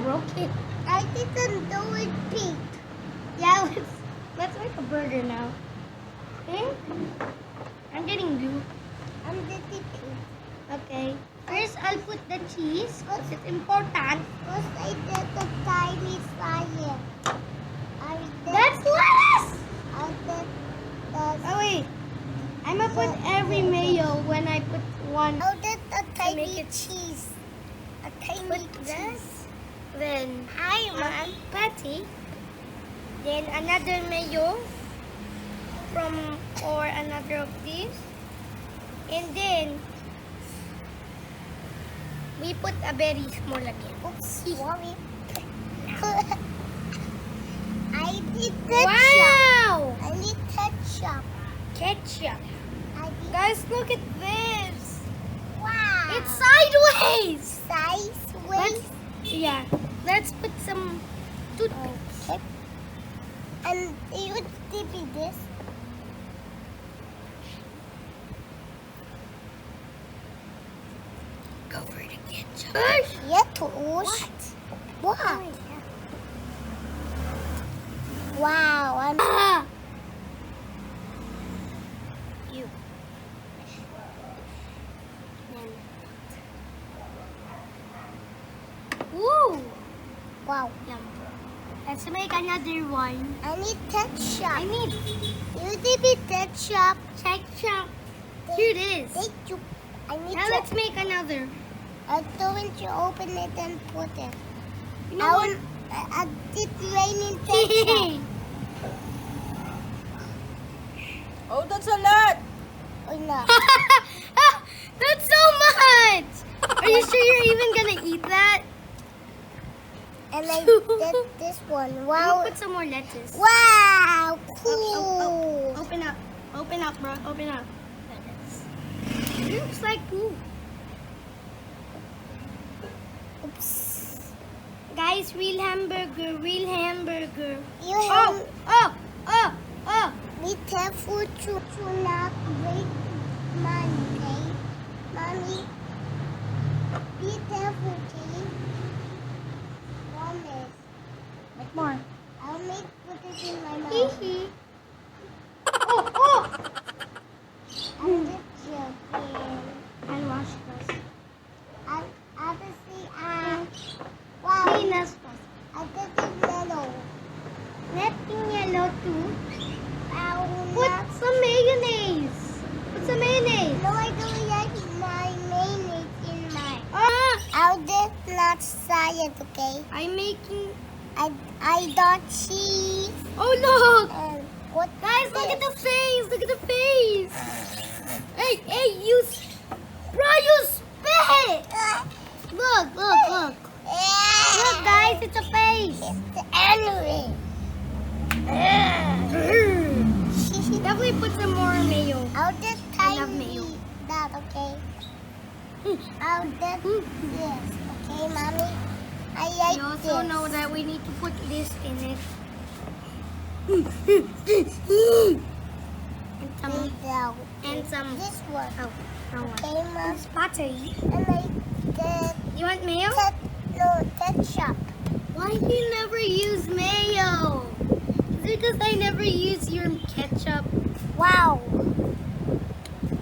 broke it. I didn't do it, Pete. Yeah, let's make a burger now. Okay? I'm getting glue. I'm the Pete. Okay. First, I'll put the cheese because it's important. First, I did the tiny fire. That's lettuce! I did the... Oh, wait. I'm going to put every mayo when I put one. I did the tiny make it cheese. A tiny Put cheese. this. Then, Hi, patty. Then, another mayo or another of these. And then, we put a very small again. Oops, sorry. I did ketchup. Wow! I need ketchup. Ketchup. I did... Guys, look at this. Wow. It's sideways. sideways. Yeah. Let's put some toothpaste. Okay. And you dip this. Go for it again. Yeah, Tosh. What? Wow, I'm... You. Woo! Wow. Yum. Let's make another one. I need ketchup. I need You dip ketchup. ketchup. Here it is. Ketchup. I need Now to... let's make another. I'm going to open it and put it. You know what? I did raining ketchup. Oh, that's a lot. Oh no. That's so much! Are you sure you're even gonna eat that? And I did this one. I'm Wow. gonna put some more lettuce. Wow. Oh, Cool. Open up. Open up, bro. Open up. It looks like poo. Oops. Guys, real hamburger, real hamburger. You Oh, have oh, oh. be careful to not break money, okay? Mommy, be careful, okay? Promise. Make more. I'll put it in my mouth. Hee. Oh. I'm just joking. I'll wash this. Obviously, wow. Clean us first. I did it yellow. Letting yellow too. Ow, Put some mayonnaise. Put some mayonnaise. no, I don't like my mayonnaise in my... Ah! I'll just not salad, okay? I'm making... I got cheese Oh, look! and what? Guys, look at the face. Look at the face. Hey, you... Bro, you spit! Look. Look, guys, it's a face. It's the enemy. Definitely put some more mayo. I'll just I love tiny mayo. that, okay? I'll just this, okay, mommy? I like You also this. know that we need to put this in it. And some... This one. Oh, no one. Okay, mom. It's pottery. And I You want mayo? ketchup. Why do you never use mayo? Is it because I never use your ketchup? Wow.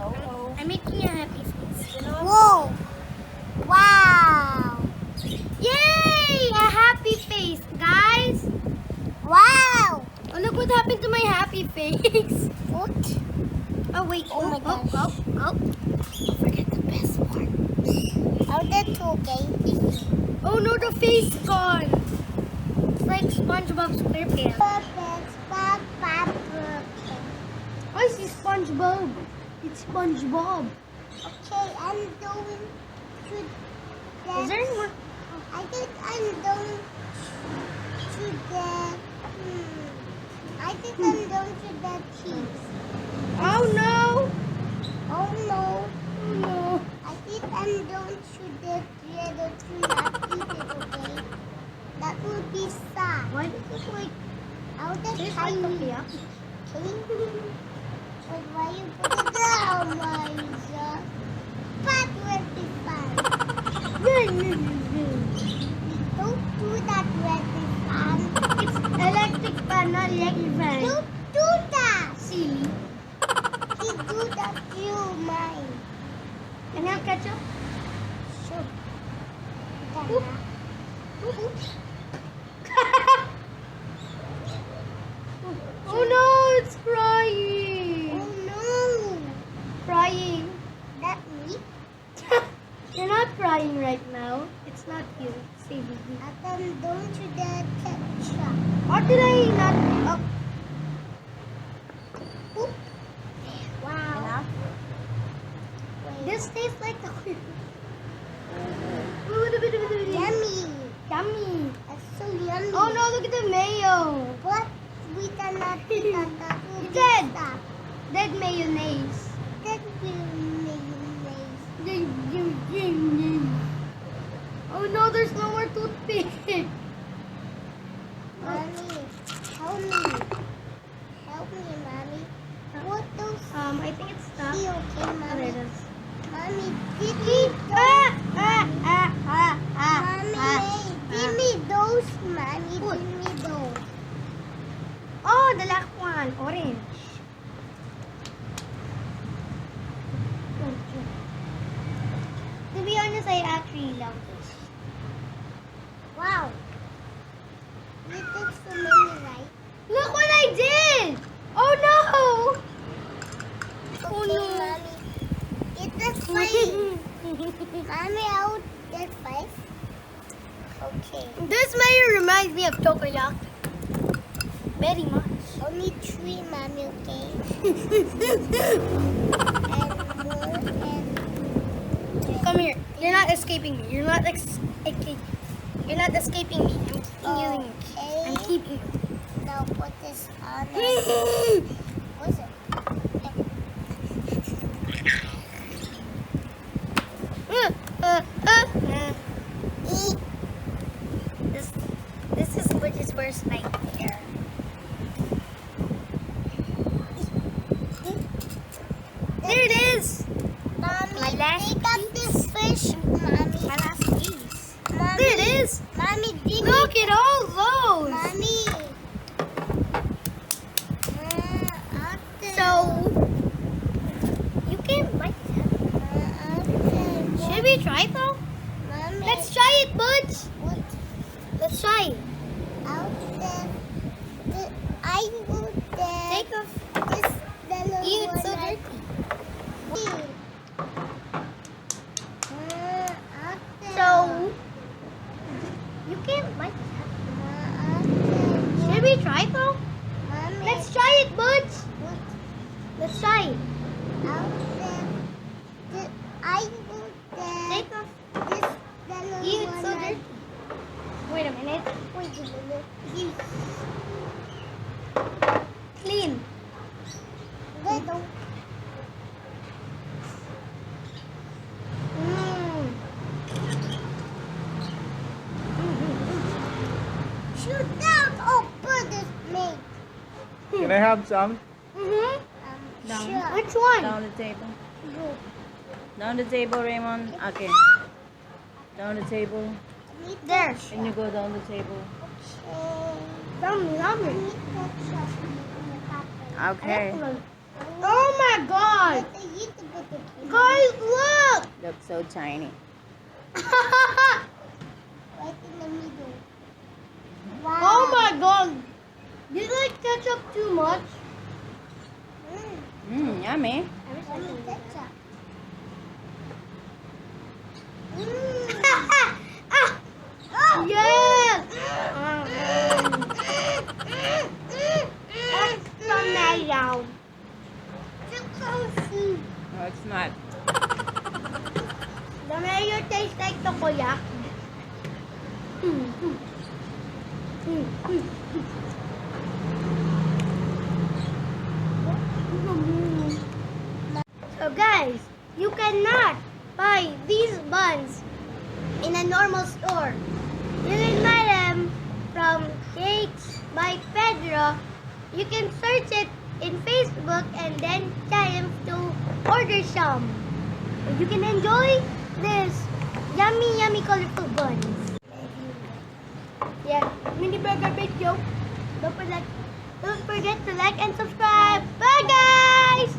Oh, I'm making a happy face. Whoa. Wow. Yay! A happy face, guys. Wow. Oh, look what happened to my happy face. What? Oh, wait. Oh my gosh. Oh. Forget the best part. I'll do two, okay? Oh, no, the face gone. It's like SpongeBob SquarePants. Perfect. I see SpongeBob. It's SpongeBob. Okay, I'm going to that. Is there more? I think I'm going to the... I think I'm going to the cheese. Oh, no. Oh no. Oh, no. I think I'm going to the together to not eat it, okay? That would be sad. Why does it like I'll just taste try like it. takoyaki? But why you put it down, Marisa? That would be fun. We don't do ketchup? Sure. Oop. Oop. Oh no, it's crying. Oh no. Crying. That me? You're not crying right now. It's not you. Say baby. Don't you dare ketchup. Or did I not? Oh. Oop. Wow. Enough? This tastes like the Yummy. Yummy. That's so yummy. Oh no, look at the mayo. What? We cannot eat that. That will be Dead. stuff. Dead mayonnaise. That will mayonnaise. Oh no, there's no more toothpick. Mommy, help me. Help me, Mommy. What those? I think it's stuck. See, okay, Oh, there Mommy. it is. Mommy, give me give me those, Mommy. Food. Give me those. Oh, the last one, orange. To be honest, I actually love this. Wow. You took so many, right? Look what I did! Oh no! Oh Okay, no! Mommy. It's a fight. Mommy, I would get 5. Okay. This mayo reminds me of Tokoyaki. Very much. Only 3, Mommy, okay? And more and Come here. You're not escaping me. You're not You're not escaping me. I'm keeping you. Now put this on it. What's it? This is Butch's worst nightmare. There it is. Mommy, My last pick up this fish, Mommy. My last piece. Mommy, There it is. Mommy, give me. Look at all those. Mommy. So you can bite that. Should we try though? Mommy. Let's try it, Butch. What? Let's try it. Out there. I go there. Take off. This little Ew, it's so one I- dirty. out there. So you can't bite that. Should we try though? Mommy. Let's try it, Butch. What? Let's try it. Out there. I go there. Take off. This little Ew, it's so one I- dirty. Wait a minute. Wait a minute. Ew. Clean. Little. Mm. Shoot down. Oh, bird is made. Can I have some? Mm-hmm. Down. Sure. Which one? Down the table. Go. Down the table, Raymond. Okay. Down the table. Need There. ketchup. And you go down the table. Yummy, yummy. Need ketchup in the packet. Okay. Excellent. Oh my god. But I eat the potato. Guys, look. Looks so tiny. Right in the middle. Wow. Oh my god. Do you like ketchup too much? Yummy. I need ketchup. Yes. Extra mayo. No, it's not. The mayo tastes like takoyaki. So guys, you cannot buy these buns in a normal store. You can buy them from Cakes by Pedro. You can search it in Facebook and then tell him to order some. You can enjoy this yummy colorful buns. Yeah, Mini Burger video. Don't forget to like and subscribe. Bye guys!